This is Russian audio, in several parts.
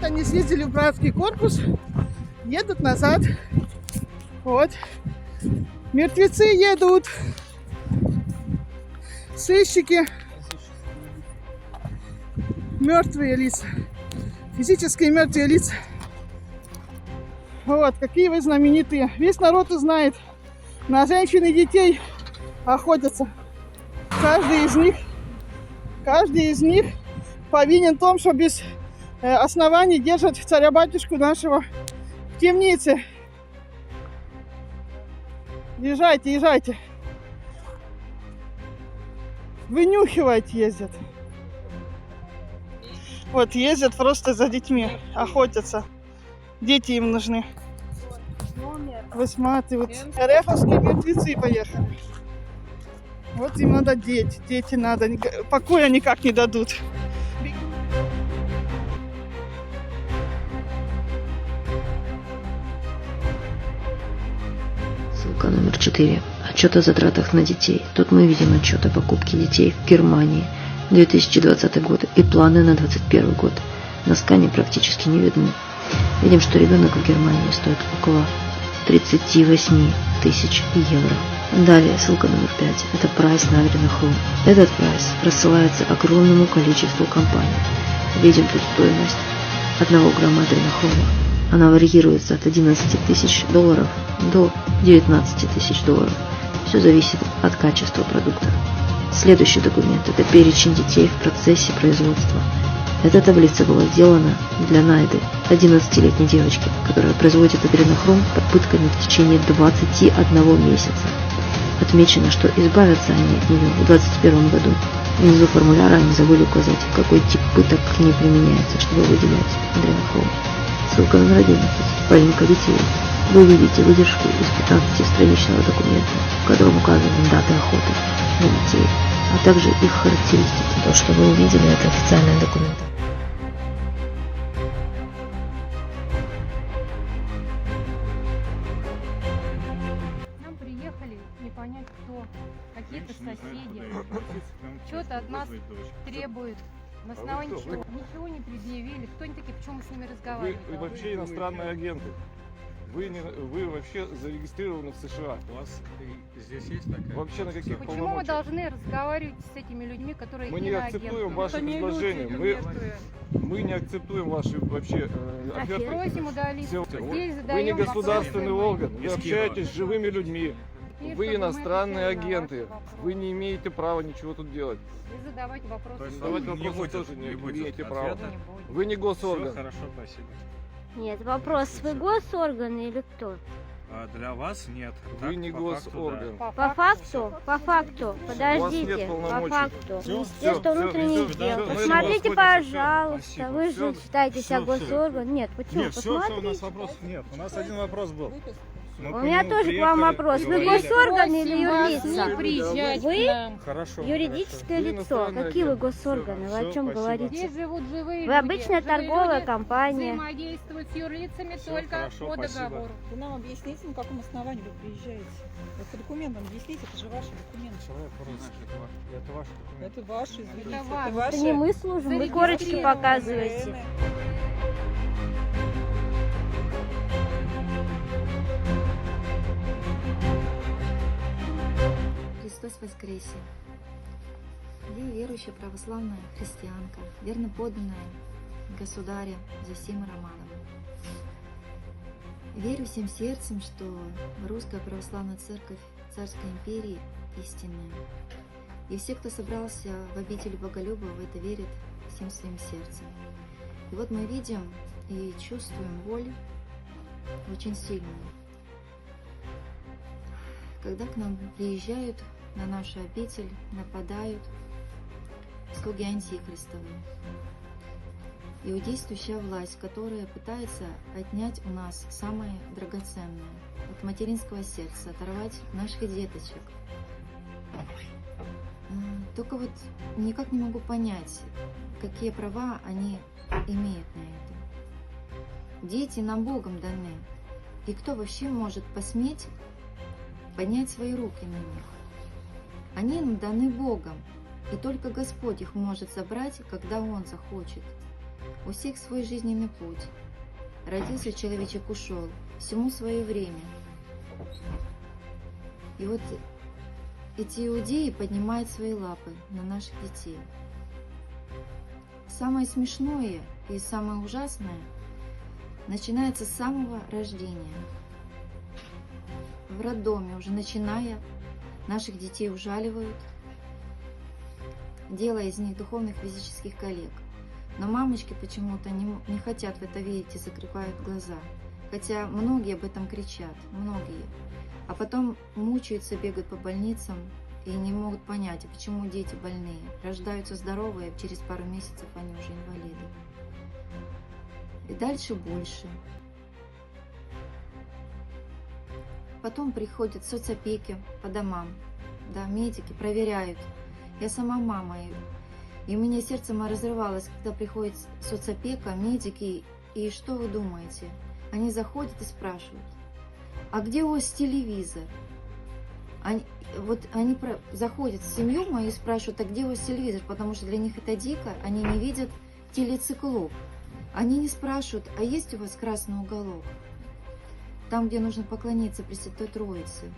Вот они съездили в братский корпус, едут назад. Вот. Мертвецы едут. Сыщики. Мертвые лица. Физические мертвые лица. Вот, какие вы знаменитые. Весь народ узнает. На женщин и детей охотятся. Каждый из них повинен в том, что без оснований держат царя-батюшку нашего в темнице. Езжайте, езжайте. Вынюхивать ездят. Вот ездят просто за детьми, охотятся. Дети им нужны. Высматривают. Рефовские мертвецы поехали. Вот им надо дети надо. Покоя никак не дадут. Ссылка номер 4. Отчет о затратах на детей. Тут мы видим отчет о покупке детей в Германии 2020 год и планы на 2021 год. На скане практически не видны. Видим, что ребенок в Германии стоит около 38 тысяч евро. Далее ссылка номер 5. Это прайс на адренохром. Этот прайс рассылается огромному количеству компаний. Видим тут стоимость 1 грамма адренохрома. Она варьируется от 11 тысяч долларов до 19 тысяч долларов. Все зависит от качества продукта. Следующий документ – это перечень детей в процессе производства. Эта таблица была сделана для Найды, 11-летней девочки, которая производит адренохром под пытками в течение 21 месяца. Отмечено, что избавятся они от нее в 2021 году. Внизу формуляра они забыли указать, какой тип пыток к ней применяется, чтобы выделять адренохром. Ссылка номер 11. Пальника детей. Вы видите выдержку из 15-страничного документа, в котором указаны даты охоты на детей, а также их характеристики. То, что вы увидели, это официальные документы. Нам приехали, не понять кто, какие-то соседи, что-то от нас требуют. На основании чего? Ничего не предъявили. Кто они такие, почему мы с ними разговариваем? Вы вообще иностранные агенты. Вы вообще зарегистрированы в США. У вас здесь есть такая? Вообще на каких Почему мы полномочиях? должны разговаривать с этими людьми, которые Мы не акцептуем ваши предложения. Мы не акцептуем ваши вообще оферты. Просим удалить. Все. Здесь Вы не задаем государственный вопросы. орган. Вы Из общаетесь с Киева. живыми людьми. И Вы чтобы мы иностранные отвечали на агенты. ваши вопросы. Вы не имеете права ничего тут делать. И задавать вопросы. То есть Задавать не вопросы будет, тоже не будет имеете ответа? права. Не будет. Вы не Все, госорган. хорошо, спасибо. Нет, вопрос, вы госорганы или кто? А для вас нет. Вы Так, не по факту, госорган. По По факту? По факту. Подождите, нет по полномочий. факту. Всё, Министерство всё, внутренних всё, дел. да, Посмотрите, всё, пожалуйста, спасибо. вы же Всё, считаете себя всё, всё. госорган. Нет, почему? Нет, все, у нас Посмотрите. вопросов нет. У нас один вопрос был. Мы У к меня нему тоже к вам приехали, вопрос. Вы поговорили. госорган или Просим вас юрлица? не приезжать Вы? к нам. Хорошо. Юридическое Вы лицо. иностранный Какие вы агент. госорганы? Вы о Всё, чем спасибо. говорите? Здесь живут живые Вы люди. обычная Живые торговая люди компания. взаимодействуют с юрлицами Всё, только хорошо, по спасибо. договору. Вы нам объясните, на каком основании вы приезжаете? Вот по документам объясните, это же ваши документы. Человек по-русски. Это ваши документы. Это ваши, извините. Это ваши. Это не мы служим, вы корочки Зарегистрированы. показываете. Христос воскресе! Я верующая православная христианка, верно подданная государя Зосимы Романовны. Верю всем сердцем, что Русская Православная Церковь Царской Империи истинная. И все, кто собрался в обитель Боголюбова, в это верят всем своим сердцем. И вот мы видим и чувствуем боль очень сильную, когда к нам приезжают на нашу обитель, нападают слуги антихристовые. Иудействующая власть, которая пытается отнять у нас самое драгоценное, от материнского сердца, оторвать наших деточек. Только вот никак не могу понять, какие права они имеют на это. Дети нам Богом даны, и кто вообще может посметь поднять свои руки на них? Они нам даны Богом, и только Господь их может забрать, когда Он захочет. У всех свой жизненный путь. Родился человечек, ушел. Всему свое время. И вот эти иудеи поднимают свои лапы на наших детей. Самое смешное и самое ужасное начинается с самого рождения. В роддоме уже начиная, наших детей ужаливают, делая из них духовных физических коллег. Но мамочки почему-то не хотят в это верить и закрывают глаза. Хотя многие об этом кричат, многие. А потом мучаются, бегают по больницам и не могут понять, а почему дети больные. Рождаются здоровые, а через пару месяцев они уже инвалиды. И дальше больше. Потом приходят соцопеки по домам. Да, медики проверяют. Я сама мама, и у меня сердце разрывалось, когда приходит соцопека, медики, и что вы думаете? Они заходят и спрашивают, а где у вас телевизор? Они заходят в семью мою и спрашивают, а где у вас телевизор? Потому что для них это дико, они не видят телециклоп. Они не спрашивают, а есть у вас красный уголок? Там, где нужно поклониться Пресвятой Троице.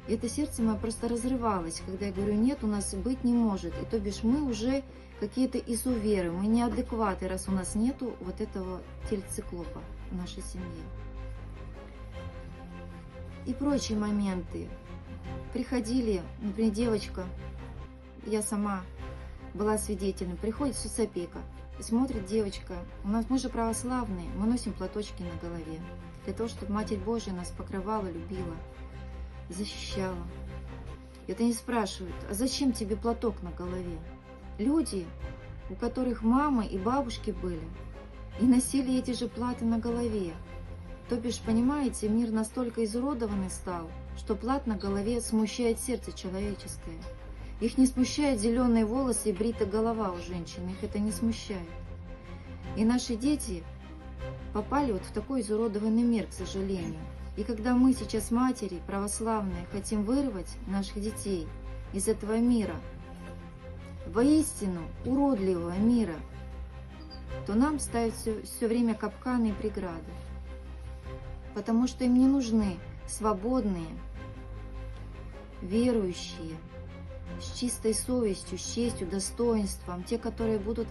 И это сердце мое просто разрывалось, когда я говорю, нет, у нас быть не может. И то бишь мы уже какие-то изуверы, мы неадекваты, раз у нас нету вот этого телециклопа в нашей семье. И прочие моменты. Приходили, например, девочка, я сама была свидетелем, приходит соцопека, смотрит девочка, мы же православные, мы носим платочки на голове, для того, чтобы Матерь Божия нас покрывала, любила, защищала. И это не спрашивают, а зачем тебе платок на голове? Люди, у которых мамы и бабушки были, и носили эти же платы на голове. То бишь, понимаете, мир настолько изуродованный стал, что плат на голове смущает сердце человеческое. Их не смущают зеленые волосы и бритая голова у женщин, их это не смущает. И наши дети попали вот в такой изуродованный мир, к сожалению. И когда мы сейчас, матери православные, хотим вырвать наших детей из этого мира, воистину уродливого мира, то нам ставят все время капканы и преграды. Потому что им не нужны свободные, верующие, с чистой совестью, с честью, достоинством, те, которые будут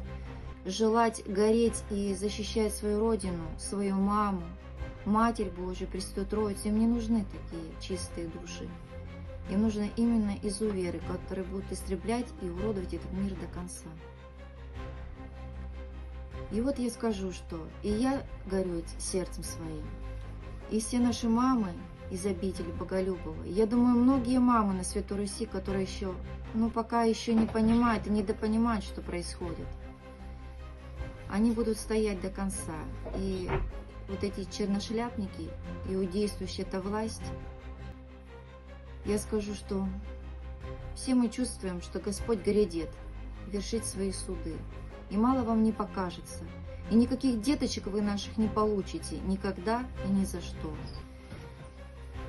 желать гореть и защищать свою родину, свою маму, Матерь Божию, Пресвятую Троицу. Им не нужны такие чистые души. Им нужны именно изуверы, которые будут истреблять и уродовать этот мир до конца. И вот я скажу, что и я горю сердцем своим, и все наши мамы из обители Боголюбова. Я думаю, многие мамы на Святой Руси, которые еще, пока еще не понимают и недопонимают, что происходит, они будут стоять до конца. И вот эти черношляпники, иудействующая эта власть, я скажу, что все мы чувствуем, что Господь грядет вершить свои суды. И мало вам не покажется. И никаких деточек вы наших не получите никогда и ни за что.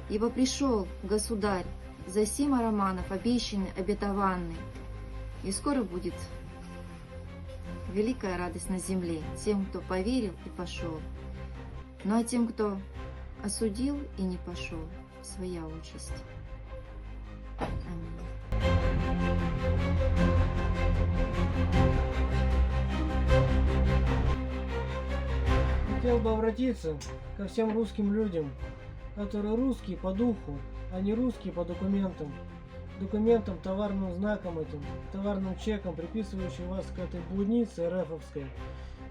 Ибо пришел Государь за 7 романов, обещанный, обетованный. И скоро будет великая радость на земле тем, кто поверил и пошел. Ну а тем, кто осудил и не пошел, своя участь. Аминь. Хотел бы обратиться ко всем русским людям, которые русские по духу, а не русские по документам. Документам, товарным знаком этим, товарным чеком, приписывающим вас к этой блуднице РФовской.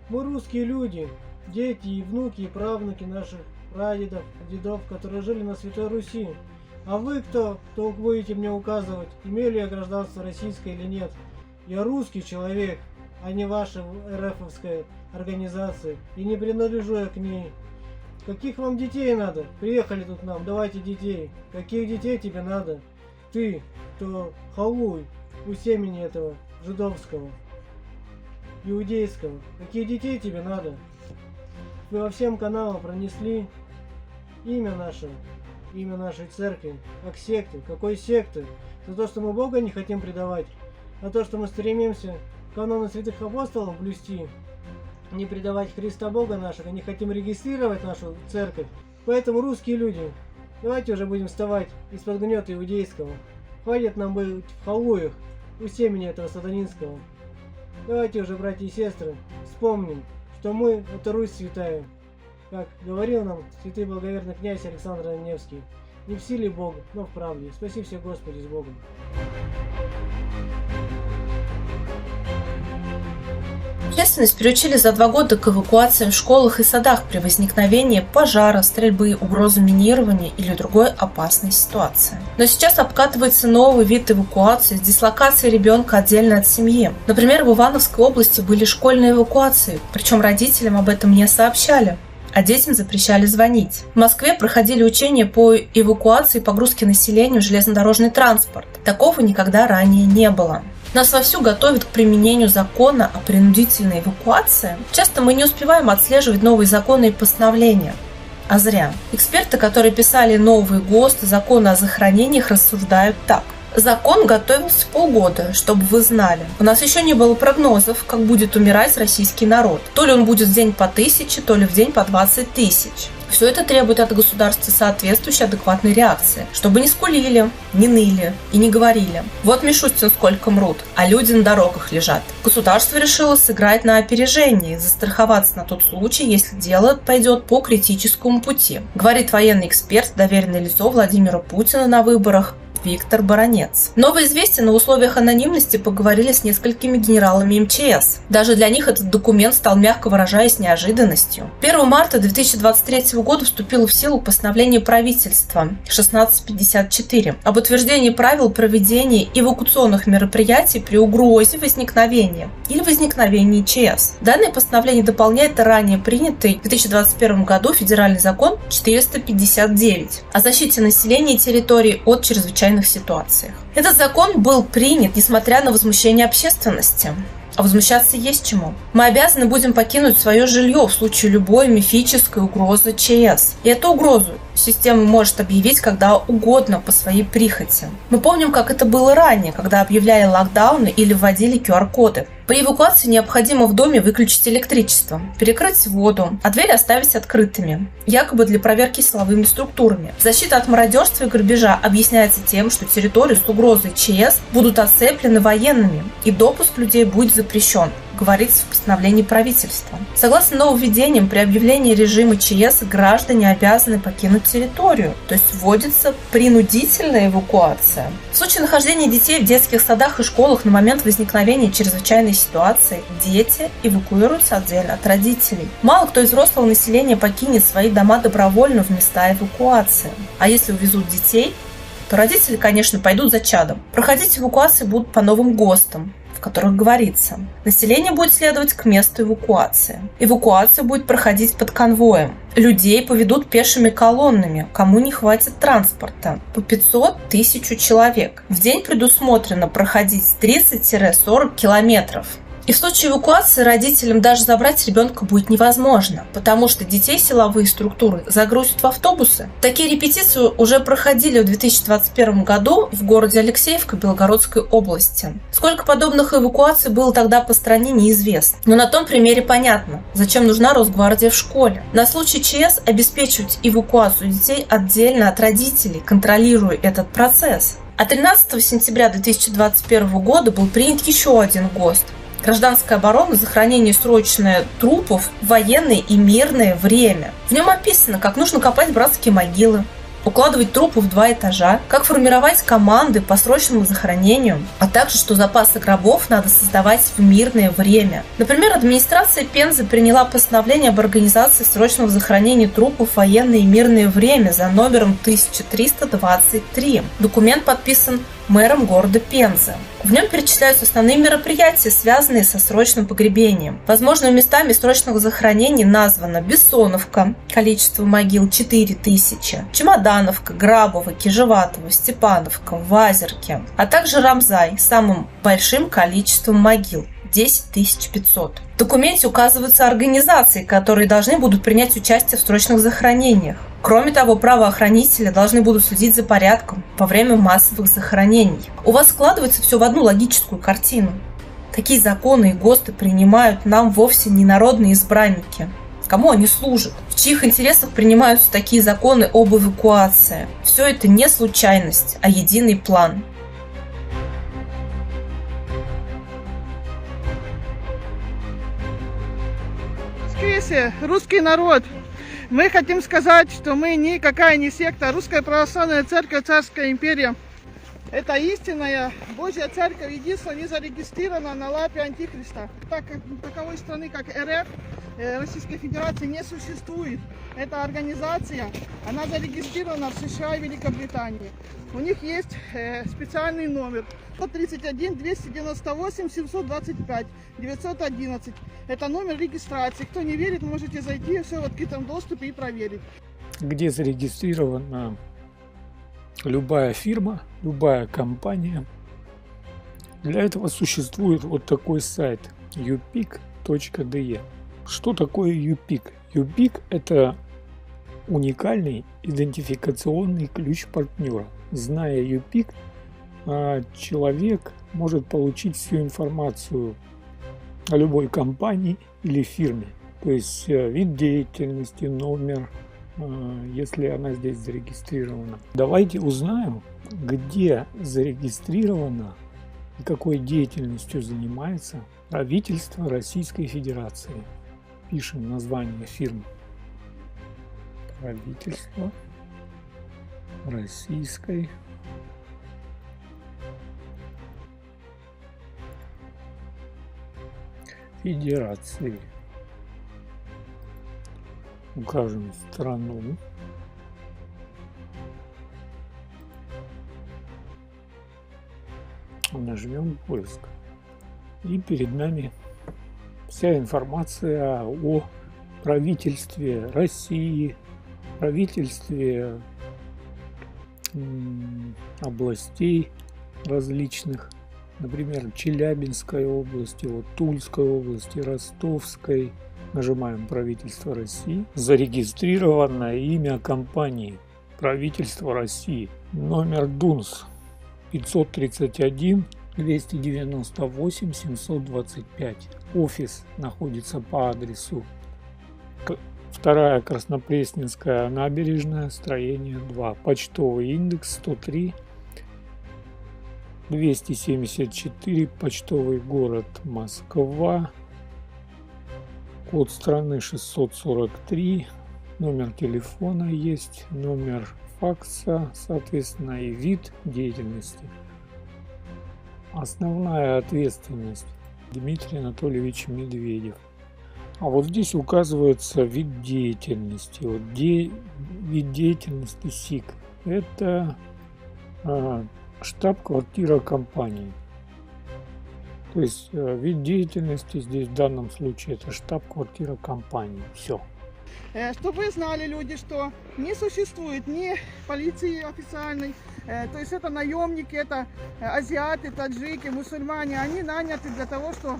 Мы русские люди, дети и внуки и правнуки наших прадедов, дедов, которые жили на Святой Руси. А вы кто будете мне указывать, имели я гражданство российское или нет? Я русский человек, а не ваша РФовская организация, и не принадлежу я к ней. Каких вам детей надо? Приехали тут нам, давайте детей. Каких детей тебе надо? Ты, кто халуй у семени этого жидовского, иудейского. Каких детей тебе надо? Вы во всем каналам пронесли имя нашей церкви, как секты. Какой секты? За то, что мы Бога не хотим предавать, а то, что мы стремимся каноны святых апостолов блюсти, не предавать Христа Бога нашего, не хотим регистрировать нашу церковь. Поэтому, русские люди, давайте уже будем вставать из-под гнета иудейского. Хватит нам быть в халуях у семени этого сатанинского. Давайте уже, братья и сестры, вспомним, что мы — это Русь святая. Как говорил нам святый благоверный князь Александр Невский, не в силе Бога, но в правде. Спаси всех, Господи, с Богом. Общественность приучили за 2 года к эвакуациям в школах и садах при возникновении пожара, стрельбы, угрозы минирования или другой опасной ситуации. Но сейчас обкатывается новый вид эвакуации с дислокацией ребенка отдельно от семьи. Например, в Ивановской области были школьные эвакуации, причем родителям об этом не сообщали, а детям запрещали звонить. В Москве проходили учения по эвакуации и погрузке населения в железнодорожный транспорт. Такого никогда ранее не было. Нас вовсю готовят к применению закона о принудительной эвакуации. Часто мы не успеваем отслеживать новые законы и постановления. А зря. Эксперты, которые писали новые ГОСТы, законы о захоронениях, рассуждают так. Закон готовился полгода, чтобы вы знали. У нас еще не было прогнозов, как будет умирать российский народ. То ли он будет в день по 1000, то ли в день по 20 тысяч. Все это требует от государства соответствующей адекватной реакции, чтобы не скулили, не ныли и не говорили: вот Мишустин сколько мрут, а люди на дорогах лежат. Государство решило сыграть на опережении, застраховаться на тот случай, если дело пойдет по критическому пути, говорит военный эксперт, доверенное лицо Владимира Путина на выборах Виктор Баранец. Новое известие на условиях анонимности поговорили с несколькими генералами МЧС. Даже для них этот документ стал, мягко выражаясь, неожиданностью. 1 марта 2023 года вступило в силу постановление правительства 1654 об утверждении правил проведения эвакуационных мероприятий при угрозе возникновения или возникновении ЧС. Данное постановление дополняет ранее принятый в 2021 году федеральный закон 459 о защите населения и территории от чрезвычайных ситуациях. Этот закон был принят, несмотря на возмущение общественности. А возмущаться есть чему. Мы обязаны будем покинуть свое жилье в случае любой мифической угрозы ЧС. И эту угрозу система может объявить когда угодно по своей прихоти. Мы помним, как это было ранее, когда объявляли локдауны или вводили QR-коды. При эвакуации необходимо в доме выключить электричество, перекрыть воду, а двери оставить открытыми, якобы для проверки силовыми структурами. Защита от мародерства и грабежа объясняется тем, что территории с угрозой ЧС будут оцеплены военными, и допуск людей будет запрещен, говорится в постановлении правительства. Согласно нововведениям, при объявлении режима ЧС граждане обязаны покинуть территорию, то есть вводится принудительная эвакуация. В случае нахождения детей в детских садах и школах на момент возникновения чрезвычайной ситуации дети эвакуируются отдельно от родителей. Мало кто из взрослого населения покинет свои дома добровольно в места эвакуации. А если увезут детей, то родители, конечно, пойдут за чадом. Проходить эвакуации будут по новым ГОСТам, в которых говорится: население будет следовать к месту эвакуации. Эвакуация будет проходить под конвоем. Людей поведут пешими колоннами, кому не хватит транспорта, по 500 тысяч человек. В день предусмотрено проходить 30-40 километров. И в случае эвакуации родителям даже забрать ребенка будет невозможно, потому что детей силовые структуры загрузят в автобусы. Такие репетиции уже проходили в 2021 году в городе Алексеевка Белгородской области. Сколько подобных эвакуаций было тогда по стране, неизвестно. Но на том примере понятно, зачем нужна Росгвардия в школе. На случай ЧС обеспечивать эвакуацию детей отдельно от родителей, контролируя этот процесс. А 13 сентября 2021 года был принят еще один ГОСТ: гражданская оборона, захоронение срочное трупов в военное и мирное время. В нем описано, как нужно копать братские могилы, укладывать трупы в 2 этажа, как формировать команды по срочному захоронению, а также, что запасы гробов надо создавать в мирное время. Например, администрация Пензы приняла постановление об организации срочного захоронения трупов в военное и мирное время за номером 1323. Документ подписан мэром города Пензы. В нем перечисляются основные мероприятия, связанные со срочным погребением. Возможными местами срочного захоронения названо Бессоновка, количество могил 4000, Чемодановка, Грабово, Кижеватово, Степановка, Вазерки, а также Рамзай с самым большим количеством могил – 10 500. В документе указываются организации, которые должны будут принять участие в срочных захоронениях. Кроме того, правоохранители должны будут следить за порядком во время массовых захоронений. У вас складывается все в одну логическую картину. Такие законы и ГОСТы принимают нам вовсе не народные избранники. Кому они служат? В чьих интересах принимаются такие законы об эвакуации? Все это не случайность, а единый план. Воскресе, русский народ! Мы хотим сказать, что мы никакая не секта. Русская православная церковь, Царская империя. Это истинная Божья церковь, единственная, не зарегистрирована на лапе Антихриста. Так как таковой страны, как РФ, Российской Федерации, не существует. Эта организация, она зарегистрирована в США и Великобритании. У них есть специальный номер 131-298-725-911. Это номер регистрации. Кто не верит, можете зайти, все в открытом доступе и проверить. Где зарегистрирована любая фирма, любая компания. Для этого существует вот такой сайт upic.de. Что такое UPIC? UPIC – это уникальный идентификационный ключ партнера. Зная UPIC, человек может получить всю информацию о любой компании или фирме. То есть вид деятельности, номер, если она здесь зарегистрирована. Давайте узнаем, где зарегистрировано и какой деятельностью занимается правительство Российской Федерации. Пишем название фирмы. Правительство Российской Федерации. Укажем страну. Нажмем поиск. И перед нами вся информация о правительстве России, правительстве областей различных, например, Челябинской области, вот Тульской области, Ростовской. Нажимаем правительство России. Зарегистрировано имя компании правительство России. Номер ДУНС 531 298 725. Офис находится по адресу 2 Краснопресненская набережная, строение 2. Почтовый индекс 103 274. Почтовый город Москва. Код страны 643. Номер телефона есть. Номер факса, соответственно, и вид деятельности. Основная ответственность Дмитрий Анатольевич Медведев. А вот здесь указывается вид деятельности. Вот вид деятельности СИК. Это штаб-квартира компании. То есть вид деятельности здесь в данном случае это штаб-квартира компании. Все. Чтобы вы знали, люди, что не существует ни полиции официальной, то есть это наемники, это азиаты, таджики, мусульмане, они наняты для того, чтобы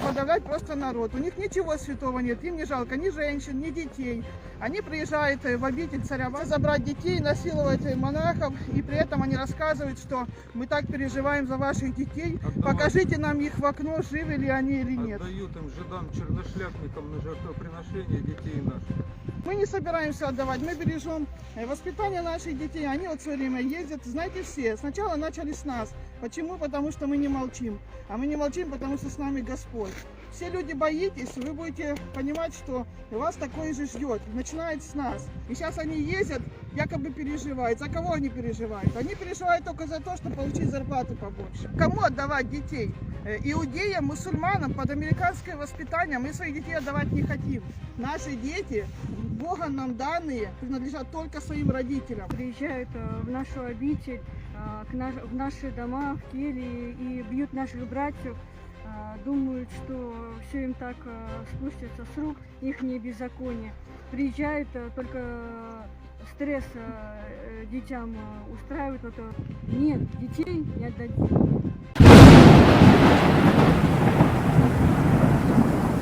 подавлять просто народ. У них ничего святого нет, им не жалко ни женщин, ни детей. Они приезжают в обитель царя забрать детей, насиловать монахов, и при этом они рассказывают, что мы так переживаем за ваших детей, покажите нам их в окно, живы ли они или нет. Отдают им жидам, черношляпникам на жертвоприношение детей наших. Мы не собираемся отдавать, мы бережем воспитание наших детей. Они вот все время ездят, знаете, все. Сначала начали с нас. Почему? Потому что мы не молчим. А мы не молчим, потому что с нами Господь. Все люди боитесь, вы будете понимать, что вас такое же ждет. Начинает с нас. И сейчас они ездят, якобы переживают. За кого они переживают? Они переживают только за то, чтобы получить зарплату побольше. Кому отдавать детей? Иудеям, мусульманам, под американское воспитание мы своих детей отдавать не хотим. Наши дети, Богом нам данные, принадлежат только своим родителям. Приезжают в нашу обитель, в наши дома, в кельи и бьют наших братьев. Думают, что все им так спустится с рук, их не беззаконие. Приезжают, только стресс детям устраивают. Нет, детей не отдадим.